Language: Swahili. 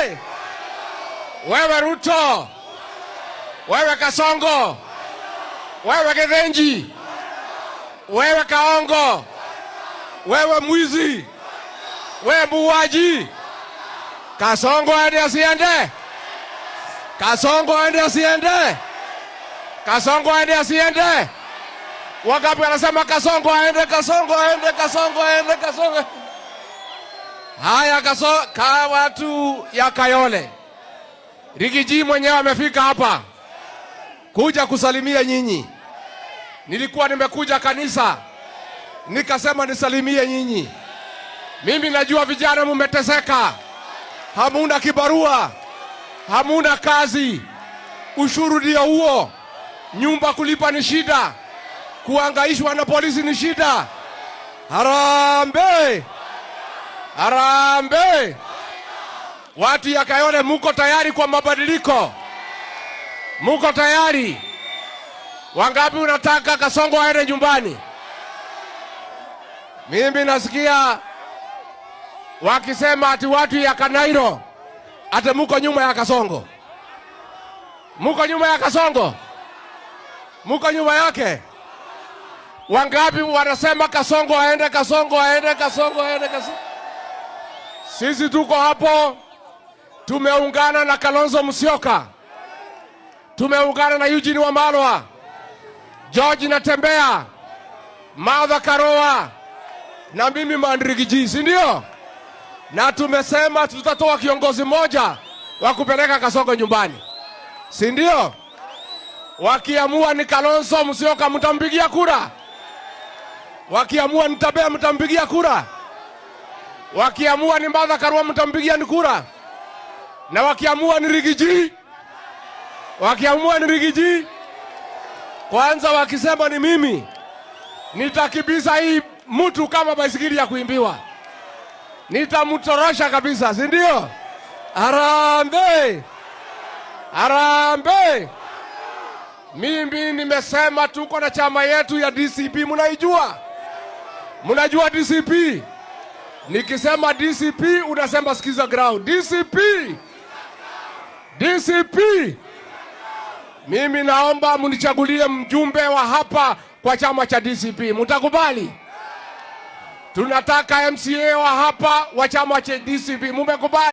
Harambee! Wewe Ruto, wewe Kasongo, wewe Githinji, wewe Kaongo, wewe mwizi, wewe muuaji. Kasongo aende asiende? Kasongo aende asiende? Kasongo aende asiende? Wangapi wanasema Kasongo aende, Kasongo aende, Kasongo aende, Kasongo? Haya, watu ya Kayole. Rigiji mwenyewe amefika hapa kuja kusalimia nyinyi. Nilikuwa nimekuja kanisa, nikasema nisalimie nyinyi. Mimi najua vijana mumeteseka, hamuna kibarua, hamuna kazi, ushuru ndio huo, nyumba kulipa ni shida, kuangaishwa na polisi ni shida. Harambee! Harambee! Watu ya Kayole, muko tayari kwa mabadiliko? Muko tayari? Wangapi unataka Kasongo aende nyumbani? Mimi nasikia wakisema ati watu ya Kanairo ati muko nyuma ya Kasongo. Muko nyuma ya Kasongo? Muko nyuma yake? Wangapi wanasema Kasongo aende, Kasongo aende, Kasongo aende, Kasongo? Sisi tuko hapo, tumeungana na Kalonzo Musyoka, tumeungana na Eugene Wamalwa, George Natembeya, Martha Karua na mimi Mandrigiji, si ndio? Na tumesema tutatoa kiongozi mmoja wa kupeleka Kasongo nyumbani, si ndio? Wakiamua ni Kalonzo Musyoka mtampigia kura? Wakiamua ni Natembeya mtampigia kura? Wakiamua ni Martha Karua mtampigia ni kura? Na wakiamua ni Rigiji? Wakiamua ni Rigiji? Kwanza wakisema ni mimi, nitakibiza hii mtu kama baisikeli ya kuimbiwa. Nitamtorosha kabisa, si ndio? Harambee! Harambee! Mimi nimesema tuko na chama yetu ya DCP, mnaijua? Mnajua DCP? Nikisema DCP unasema sikiza ground. DCP! DCP! Mimi naomba munichagulie mjumbe wa hapa kwa chama cha DCP. Mtakubali? Tunataka MCA wa hapa wa chama cha DCP. Mumekubali?